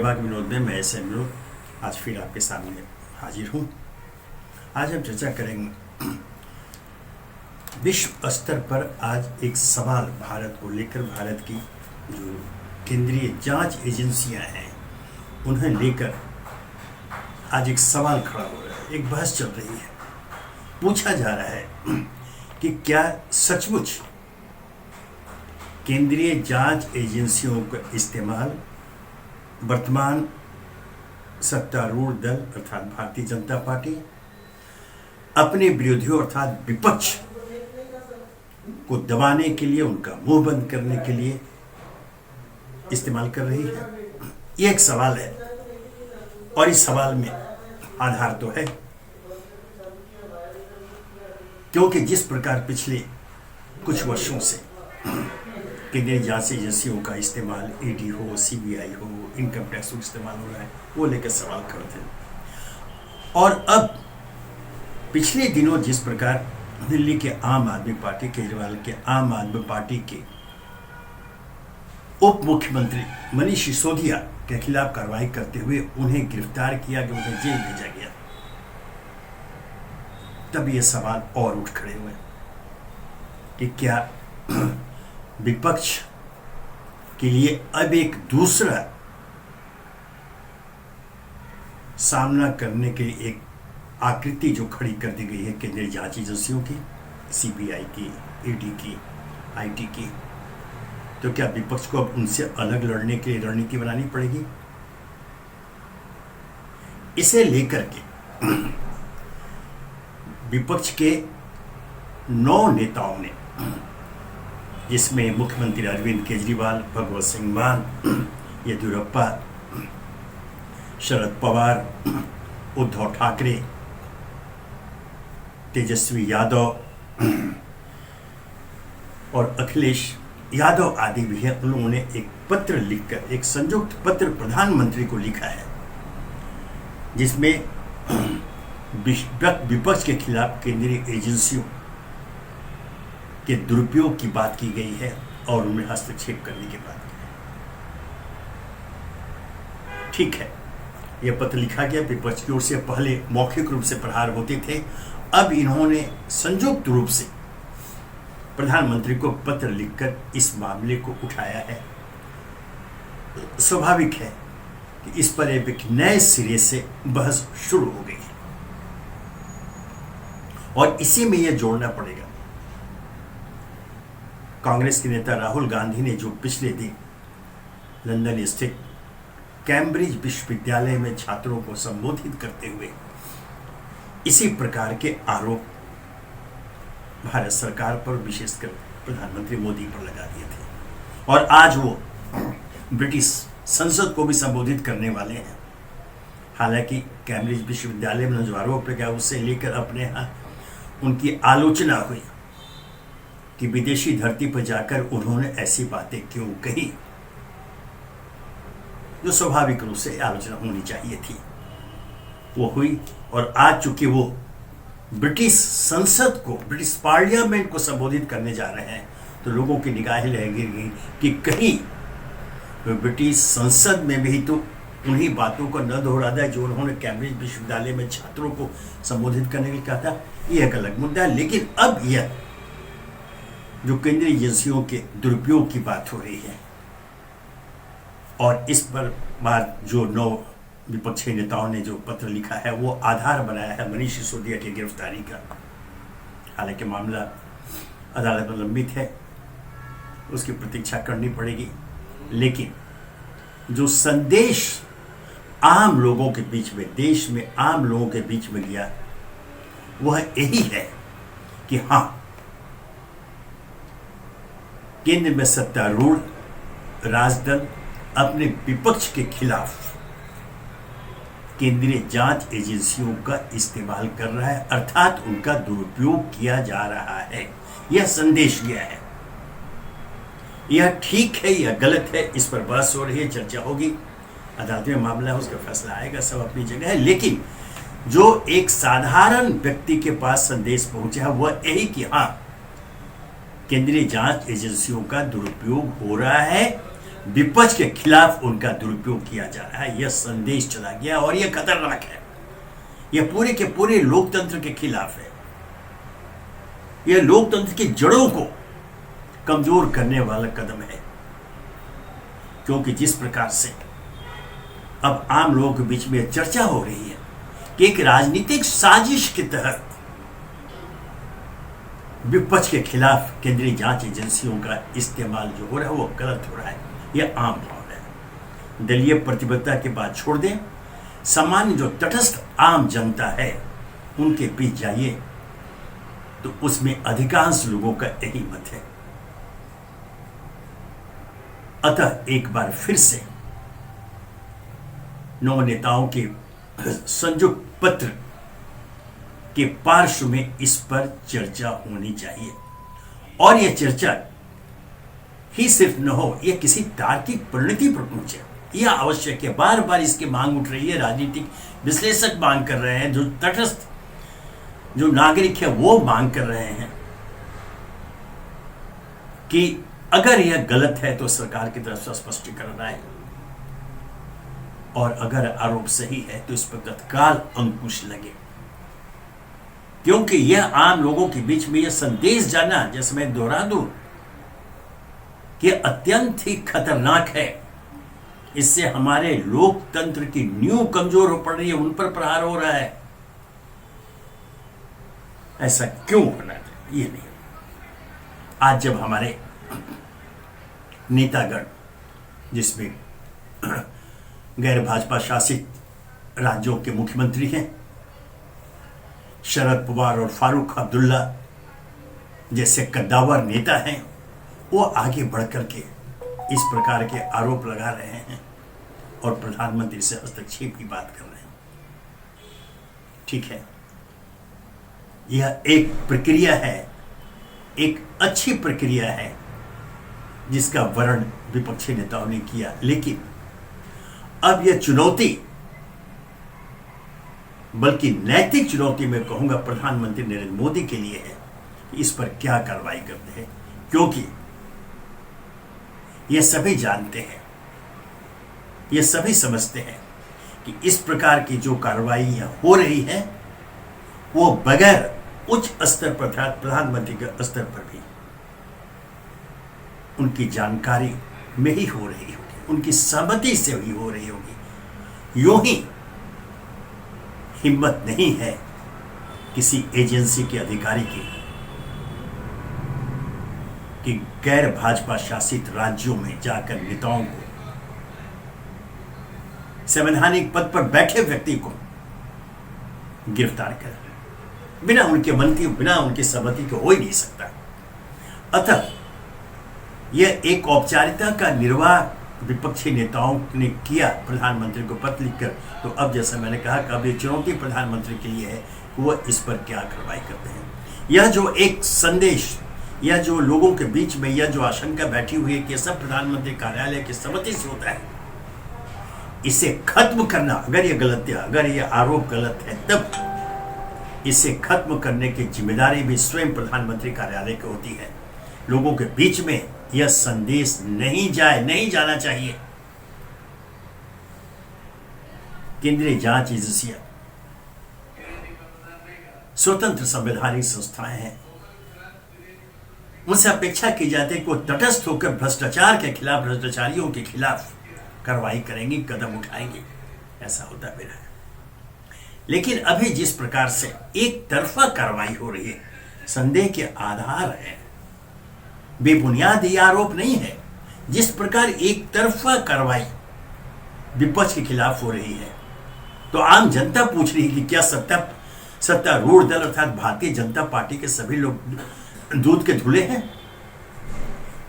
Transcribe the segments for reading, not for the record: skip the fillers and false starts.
बेबाक विनोद में मैं ऐसे विनोद आज फिर आपके सामने हाजिर हूँ। आज हम चर्चा करेंगे विश्व स्तर पर आज एक सवाल भारत को लेकर, भारत की जो केंद्रीय जांच एजेंसियां हैं उन्हें लेकर आज एक सवाल खड़ा हो रहा है, एक बहस चल रही है। पूछा जा रहा है कि क्या सचमुच केंद्रीय जांच एजेंसियों का इस्तेमाल वर्तमान सत्तारूढ़ दल अर्थात भारतीय जनता पार्टी अपने विरोधियों अर्थात विपक्ष को दबाने के लिए, उनका मुंह बंद करने के लिए इस्तेमाल कर रही है? यह एक सवाल है और इस सवाल में आधार तो है, क्योंकि जिस प्रकार पिछले कुछ वर्षों से केंद्रीय जांच एजेंसियों का इस्तेमाल ईडी हो, सीबीआई हो, इनकम टैक्स का इस्तेमाल हो रहा है, वो लेकर सवाल करते हैं। और अब पिछले दिनों जिस प्रकार दिल्ली के आम आदमी पार्टी, केजरीवाल के आम आदमी पार्टी के उप मुख्यमंत्री मनीष सिसोदिया के खिलाफ कार्रवाई करते हुए उन्हें गिरफ्तार किया गया, उन्हें जेल भेजा गया, तब ये सवाल और उठ खड़े हुए कि क्या विपक्ष के लिए अब एक दूसरा सामना करने के लिए एक आकृति जो खड़ी कर दी गई है केंद्रीय जांच एजेंसियों की, सीबीआई की, ईडी की, आईटी की, तो क्या विपक्ष को अब उनसे अलग लड़ने के लिए रणनीति बनानी पड़ेगी? इसे लेकर के विपक्ष के 9 नेताओं ने, जिसमें मुख्यमंत्री अरविंद केजरीवाल, भगवत सिंह मान, येदियुरप्पा, शरद पवार, उद्धव ठाकरे, तेजस्वी यादव और अखिलेश यादव आदि भी हैं, उन लोगों ने एक पत्र लिखकर, एक संयुक्त पत्र प्रधानमंत्री को लिखा है, जिसमें विपक्ष के खिलाफ केंद्रीय एजेंसियों के दुरुपयोग की बात की गई है और उनमें हस्तक्षेप करने की बात की है। ठीक है, यह पत्र लिखा गया, विपक्ष की ओर से पहले मौखिक रूप से प्रहार होते थे, अब इन्होंने संयुक्त रूप से प्रधानमंत्री को पत्र लिखकर इस मामले को उठाया है। स्वाभाविक है कि इस पर एक नए सिरे से बहस शुरू हो गई है और इसी में यह जोड़ना पड़ेगा कांग्रेस के नेता राहुल गांधी ने जो पिछले दिन लंदन स्थित कैम्ब्रिज विश्वविद्यालय में छात्रों को संबोधित करते हुए इसी प्रकार के आरोप भारत सरकार पर, विशेषकर प्रधानमंत्री मोदी पर लगा दिए थे और आज वो ब्रिटिश संसद को भी संबोधित करने वाले हैं। हालांकि कैम्ब्रिज विश्वविद्यालय में जो आरोप लगा उससे लेकर अपने यहाँ उनकी आलोचना हुई कि विदेशी धरती पर जाकर उन्होंने ऐसी बातें क्यों कही, जो स्वाभाविक रूप से आलोचना होनी चाहिए थी, वो हुई। और आज चूंकि वो ब्रिटिश संसद को, ब्रिटिश पार्लियामेंट को संबोधित करने जा रहे हैं, तो लोगों की निगाहें लगेंगी कि कहीं ब्रिटिश संसद में भी तो उन्हीं बातों को न दोहरा दे जो उन्होंने कैम्ब्रिज विश्वविद्यालय में छात्रों को संबोधित करने के लिए कहा था। यह एक अलग मुद्दा है, लेकिन अब यह जो केंद्रीय एजेंसियों के दुरुपयोग की बात हो रही है और इस पर बात जो 9 विपक्षी नेताओं ने जो पत्र लिखा है वो आधार बनाया है मनीष सिसोदिया की गिरफ्तारी का। हालांकि मामला अदालत में लंबित है, उसकी प्रतीक्षा करनी पड़ेगी, लेकिन जो संदेश आम लोगों के बीच में, देश में आम लोगों के बीच में गया वह यही है कि हाँ, केंद्र में सत्तारूढ़ राजदल अपने विपक्ष के खिलाफ केंद्रीय जांच एजेंसियों का इस्तेमाल कर रहा है, अर्थात उनका दुरुपयोग किया जा रहा है। यह संदेश गया है। यह ठीक है या गलत है, इस पर बहस हो रही है, चर्चा होगी, अदालत में मामला है, उसका फैसला आएगा, सब अपनी जगह है। लेकिन जो एक साधारण व्यक्ति के पास संदेश पहुंचा है वह यही कि हाँ, केंद्रीय जांच एजेंसियों का दुरुपयोग हो रहा है विपक्ष के खिलाफ उनका दुरुपयोग किया जा रहा है। यह संदेश चला गया और यह खतरनाक है। यह पूरे के पूरे लोकतंत्र के खिलाफ है। यह लोकतंत्र की जड़ों को कमजोर करने वाला कदम है, क्योंकि जिस प्रकार से अब आम लोगों के बीच में चर्चा हो रही है कि एक राजनीतिक साजिश के तहत विपक्ष के खिलाफ केंद्रीय जांच एजेंसियों का इस्तेमाल जो हो रहा है वो गलत हो रहा है, यह आम भाव है। दलीय प्रतिबद्धता की बात छोड़ दें, सामान्य जो तटस्थ आम जनता है उनके बीच जाइए तो उसमें अधिकांश लोगों का यही मत है। अतः एक बार फिर से 9 नेताओं के संयुक्त पत्र के पार्श्व में इस पर चर्चा होनी चाहिए, और यह चर्चा ही सिर्फ न हो, यह किसी तार्किक परिणति पर पहुंचे। यह आवश्यक है। बार बार इसकी मांग उठ रही है, राजनीतिक विश्लेषक मांग कर रहे हैं, जो तटस्थ जो नागरिक है वो मांग कर रहे हैं कि अगर यह गलत है तो सरकार की तरफ से स्पष्टीकरण आए, और अगर आरोप सही है तो इस पर तत्काल अंकुश लगे, क्योंकि यह आम लोगों के बीच में यह संदेश जाना, जैसे मैं दोहरा दूं, कि अत्यंत ही खतरनाक है। इससे हमारे लोकतंत्र की नींव कमजोर हो पड़ रही है, उन पर प्रहार हो रहा है। ऐसा क्यों होना चाहिए? ये नहीं। आज जब हमारे नेतागण, जिसमें गैर भाजपा शासित राज्यों के मुख्यमंत्री हैं, शरद पवार और फारूक अब्दुल्ला जैसे कद्दावर नेता हैं, वो आगे बढ़कर के इस प्रकार के आरोप लगा रहे हैं और प्रधानमंत्री से हस्तक्षेप की बात कर रहे हैं। ठीक है, यह एक प्रक्रिया है, एक अच्छी प्रक्रिया है जिसका वर्णन विपक्षी नेताओं ने किया, लेकिन अब यह चुनौती, बल्कि नैतिक चुनौती मैं कहूंगा प्रधानमंत्री नरेंद्र मोदी के लिए है कि इस पर क्या कार्रवाई करते हैं, क्योंकि यह सभी जानते हैं, यह सभी समझते हैं कि इस प्रकार की जो कार्रवाई हो रही है वो बगैर उच्च स्तर पर, प्रधानमंत्री के स्तर पर भी उनकी जानकारी में ही हो रही होगी, उनकी सहमति से ही हो रही होगी। यूं ही हिम्मत नहीं है किसी एजेंसी के अधिकारी की कि गैर भाजपा शासित राज्यों में जाकर नेताओं को, संवैधानिक पद पर बैठे व्यक्ति को गिरफ्तार कर, बिना उनके मन की, बिना उनकी सहमति के हो ही नहीं सकता। अतः यह एक औपचारिकता का निर्वाह विपक्षी नेताओं ने किया प्रधानमंत्री को पत्र लिखकर। तो अब जैसा मैंने कहा कि अब ये चुनौती प्रधानमंत्री के लिए है कि वह इस पर क्या कार्रवाई करते हैं। यह जो एक संदेश, यह जो लोगों के बीच में यह जो आशंका बैठी हुई है कि सब प्रधानमंत्री कार्यालय की सहमति से होता है, इसे खत्म करना, अगर यह गलत है, अगर यह आरोप गलत है, तब इसे खत्म करने की जिम्मेदारी भी स्वयं प्रधानमंत्री कार्यालय की होती है। लोगों के बीच में यह संदेश नहीं जाना चाहिए। केंद्रीय जांच एजेंसियां स्वतंत्र संवैधानिक संस्थाएं हैं, उनसे अपेक्षा की जाती है कि वो तटस्थ होकर भ्रष्टाचार के खिलाफ, भ्रष्टाचारियों के खिलाफ कार्रवाई करेंगी, कदम उठाएंगी। ऐसा होता भी रहा है, लेकिन अभी जिस प्रकार से एक तरफा कार्रवाई हो रही है, संदेह के आधार है, बेबुनियाद ये आरोप नहीं है। जिस प्रकार एक तरफा कार्रवाई विपक्ष के खिलाफ हो रही है, तो आम जनता पूछ रही है कि क्या सत्तारूढ़ दल अर्थात भारतीय जनता पार्टी के सभी लोग दूध के धुले हैं?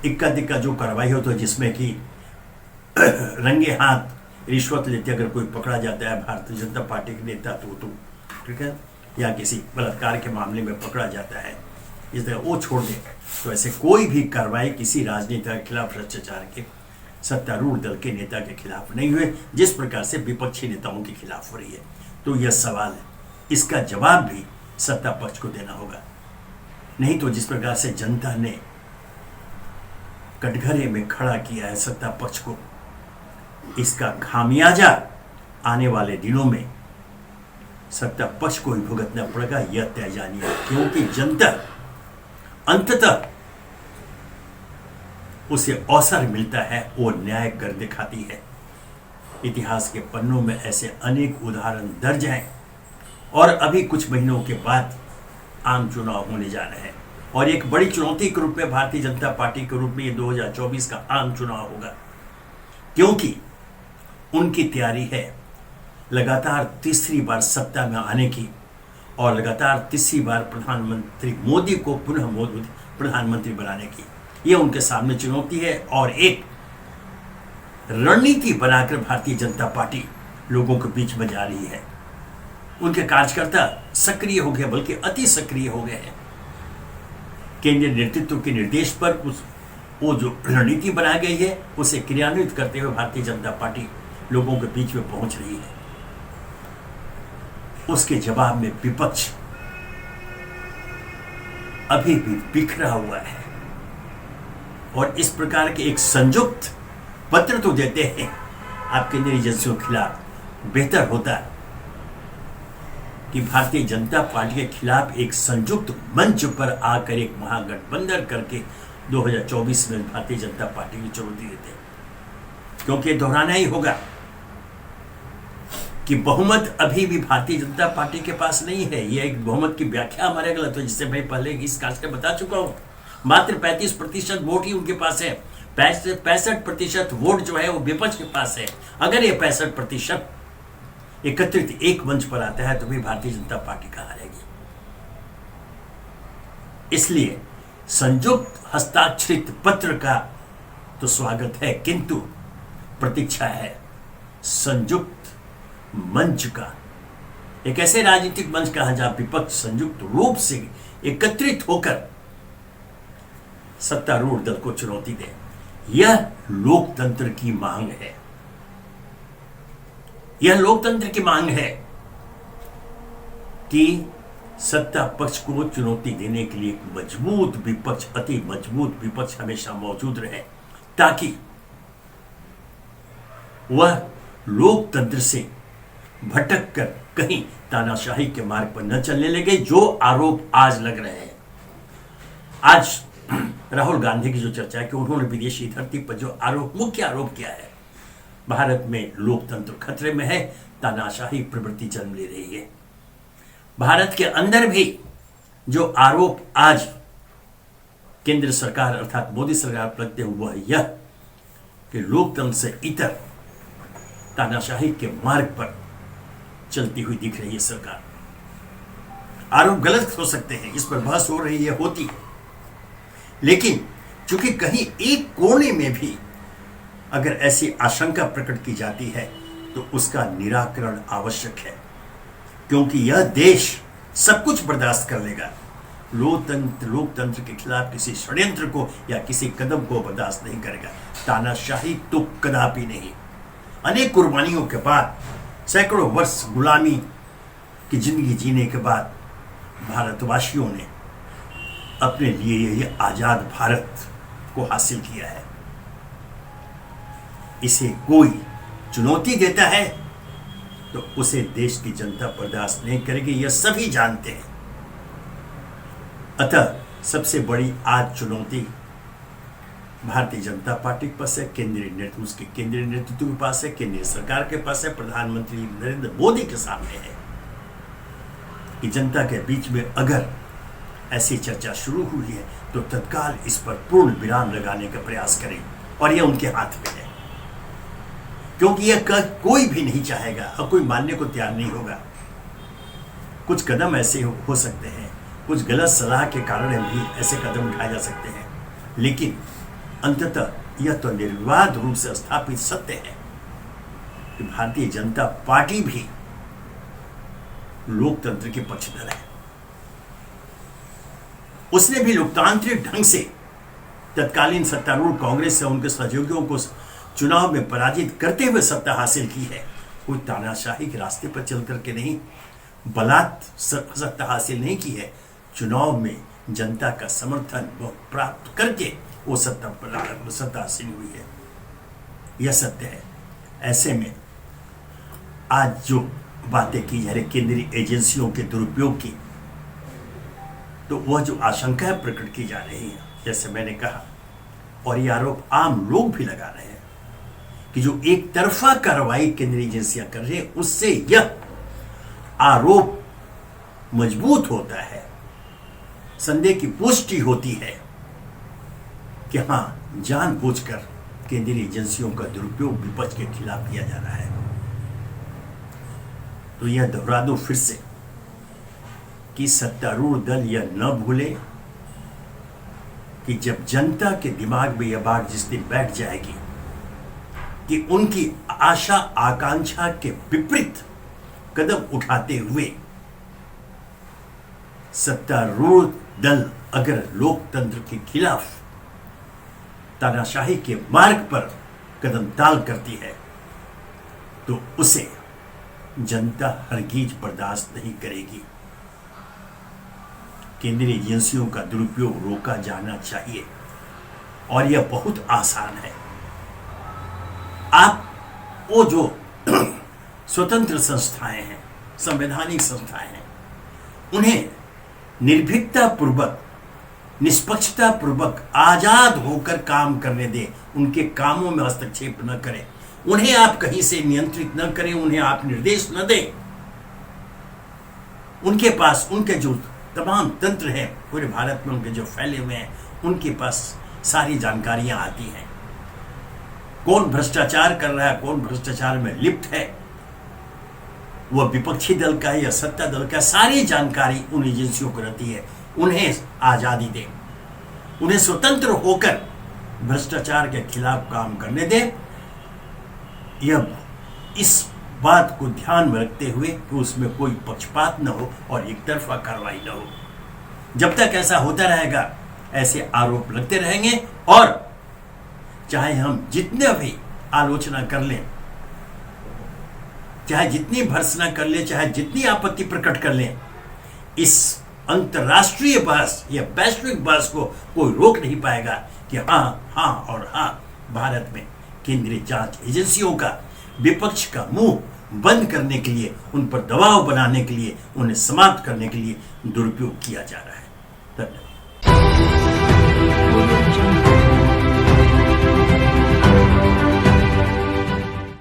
इक्का दिक्का जो कार्रवाई हो तो जिसमें कि रंगे हाथ रिश्वत लेते अगर कोई पकड़ा जाता है भारतीय जनता पार्टी के नेता, तो ठीक है, या किसी बलात्कार के मामले में पकड़ा जाता है, इस तरह वो छोड़ दे, तो ऐसे कोई भी कार्रवाई किसी राजनेता के खिलाफ, भ्रष्टाचार के सत्तारूढ़ दल के नेता के खिलाफ नहीं हुए, जिस प्रकार से विपक्षी नेताओं के खिलाफ हो रही है। तो यह सवाल है, इसका जवाब भी सत्ता पक्ष को देना होगा। नहीं तो जिस प्रकार से जनता ने कटघरे में खड़ा किया है सत्ता पक्ष को। इसका खामियाजा आने वाले दिनों में सत्ता पक्ष को ही भुगतना पड़ेगा, यह तय जानिए, क्योंकि जनता अंततः उसे अवसर मिलता है, वो न्याय कर दिखाती है। इतिहास के पन्नों में ऐसे अनेक उदाहरण दर्ज हैं और अभी कुछ महीनों के बाद आम चुनाव होने जा रहे हैं और एक बड़ी चुनौती के रूप में भारतीय जनता पार्टी के रूप में ये 2024 का आम चुनाव होगा, क्योंकि उनकी तैयारी है लगातार तीसरी बार सत्ता में आने की और लगातार तीसरी बार प्रधानमंत्री मोदी को पुनः मोदी प्रधानमंत्री बनाने की। यह उनके सामने चुनौती है और एक रणनीति बनाकर भारतीय जनता पार्टी लोगों के बीच में जा रही है। उनके कार्यकर्ता सक्रिय हो गए, बल्कि अति सक्रिय हो गए हैं। केंद्रीय नेतृत्व के निर्देश पर वो जो रणनीति बनाई गई है उसे क्रियान्वित करते हुए भारतीय जनता पार्टी लोगों के बीच में पहुंच रही है। उसके जवाब में विपक्ष अभी भी बिखरा हुआ है और इस प्रकार के एक संयुक्त पत्र तो देते हैं आप केंद्रीय एजेंसियों के खिलाफ। बेहतर होता कि भारतीय जनता पार्टी के खिलाफ एक संयुक्त मंच पर आकर एक महागठबंधन करके 2024 में भारतीय जनता पार्टी की चुनौती देते, क्योंकि दोहराना ही होगा कि बहुमत अभी भी भारतीय जनता पार्टी के पास नहीं है। यह एक बहुमत की व्याख्या हमारे गलत है, जिससे मैं पहले इस कास्ट में बता चुका हूं। मात्र 35% वोट ही उनके पास है। 65% वोट जो है वो विपक्ष के पास है। अगर ये 65% एकत्रित एक मंच पर आता है तो भी भारतीय जनता पार्टी कहां रहेगी। इसलिए संयुक्त हस्ताक्षरित पत्र का तो स्वागत है, किंतु प्रतीक्षा है संयुक्त मंच का, एक ऐसे राजनीतिक मंच का जहां विपक्ष संयुक्त रूप से एकत्रित होकर सत्तारूढ़ दल को चुनौती दे। यह लोकतंत्र की मांग है। यह लोकतंत्र की मांग है कि सत्ता पक्ष को चुनौती देने के लिए एक मजबूत विपक्ष, अति मजबूत विपक्ष हमेशा मौजूद रहे, ताकि वह लोकतंत्र से भटक कर कहीं तानाशाही के मार्ग पर न चलने लगे, जो आरोप आज लग रहे हैं। आज राहुल गांधी की जो चर्चा है कि उन्होंने विदेशी धरती पर जो मुख्य आरोप किया है, भारत में लोकतंत्र खतरे में है, तानाशाही प्रवृत्ति जन्म ले रही है। भारत के अंदर भी जो आरोप आज केंद्र सरकार अर्थात मोदी सरकार पर लगते हुए वह यह कि लोकतंत्र से इतर तानाशाही के मार्ग पर चलती हुई दिख रही है सरकार। आरोप गलत हो सकते हैं, इस पर बहस हो रही है, होती है, लेकिन चूंकि कहीं एक कोने में भी अगर ऐसी आशंका प्रकट की जाती है तो उसका निराकरण आवश्यक है, क्योंकि यह देश सब कुछ बर्दाश्त कर लेगा, लोकतंत्र के खिलाफ किसी षड्यंत्र को या किसी कदम को बर्दाश्त नहीं करेगा। तानाशाही तो कदापि नहीं। अनेक कुर्बानियों के बाद, सैकड़ों वर्ष गुलामी की जिंदगी जीने के बाद भारतवासियों ने अपने लिए यह आजाद भारत को हासिल किया है। इसे कोई चुनौती देता है तो उसे देश की जनता बर्दाश्त नहीं करेगी, यह सभी जानते हैं। अतः सबसे बड़ी आज चुनौती भारतीय जनता पार्टी के पास है, केंद्रीय नेतृत्व के पास है, केंद्रीय सरकार के पास है, प्रधानमंत्री नरेंद्र मोदी के सामने है कि जनता के बीच में अगर ऐसी चर्चा शुरू हुई है तो तत्काल इस पर पूर्ण विराम लगाने का प्रयास करें, और यह उनके हाथ में है, क्योंकि यह कोई भी नहीं चाहेगा और कोई मानने को तैयार नहीं होगा। कुछ कदम ऐसे हो सकते हैं, कुछ गलत सलाह के कारण भी ऐसे कदम उठाए जा सकते हैं, लेकिन अंततः यह तो निर्विवाद रूप से स्थापित सत्य है कि भारतीय जनता पार्टी भी लोकतंत्र के पक्षधर है। उसने भी लोकतांत्रिक ढंग से तत्कालीन सत्तारूढ़ कांग्रेस से उनके सहयोगियों को चुनाव में पराजित करते हुए सत्ता हासिल की है। कोई तानाशाही के रास्ते पर चल करके नहीं, बलात् सत्ता हासिल नहीं की है। चुनाव में जनता का समर्थन वो प्राप्त करके वो सत्ता हासिल हुई है। यह सत्य है। ऐसे में आज जो बातें की जा रही केंद्रीय एजेंसियों के दुरुपयोग की, तो वह जो आशंकाएं प्रकट की जा रही हैं, जैसे मैंने कहा, और ये आरोप आम लोग भी लगा रहे हैं कि जो एक तरफा कार्रवाई केंद्रीय एजेंसियां कर रही है, उससे यह आरोप मजबूत होता है, संदेह की पुष्टि होती है कि हां, जानबूझकर केंद्रीय एजेंसियों का दुरुपयोग विपक्ष के खिलाफ किया जा रहा है। तो यह दोहरा दो फिर से कि सत्तारूढ़ दल यह न भूले कि जब जनता के दिमाग में यह बात जिस दिन बैठ जाएगी कि उनकी आशा आकांक्षा के विपरीत कदम उठाते हुए सत्तारूढ़ दल अगर लोकतंत्र के खिलाफ तानाशाही के मार्ग पर कदम ताल करती है, तो उसे जनता हरगिज बर्दाश्त नहीं करेगी। केंद्रीय एजेंसियों का दुरुपयोग रोका जाना चाहिए, और यह बहुत आसान है। आप वो जो स्वतंत्र संस्थाएं हैं, संवैधानिक संस्थाएं हैं, उन्हें निर्भीकता पूर्वक, निष्पक्षता पूर्वक, आजाद होकर काम करने दें। उनके कामों में हस्तक्षेप न करें, उन्हें आप कहीं से नियंत्रित न करें, उन्हें आप निर्देश न दें। उनके पास उनके जो तमाम तंत्र हैं पूरे भारत में, उनके जो फैले हुए हैं, उनके पास सारी जानकारियां आती हैं। कौन भ्रष्टाचार कर रहा है, कौन भ्रष्टाचार में लिप्त है, वह विपक्षी दल का है या सत्ता दल का, सारी जानकारी उन एजेंसियों को रहती है। उन्हें आजादी दें, उन्हें स्वतंत्र होकर भ्रष्टाचार के खिलाफ काम करने दें। यह इस बात को ध्यान में रखते हुए कि उसमें कोई पक्षपात न हो और एक तरफा कार्रवाई न हो। जब तक ऐसा होता रहेगा, ऐसे आरोप लगते रहेंगे, और चाहे हम जितने भी आलोचना कर लें, चाहे जितनी भर्त्सना कर लें, चाहे जितनी आपत्ति प्रकट कर लें, इस अंतर्राष्ट्रीय बहस या वैश्विक बहस को कोई रोक नहीं पाएगा कि हाँ और हाँ, भारत में केंद्रीय जांच एजेंसियों का विपक्ष का मुंह बंद करने के लिए, उन पर दबाव बनाने के लिए, उन्हें समाप्त करने के लिए दुरुपयोग किया जा रहा है। धन्यवाद।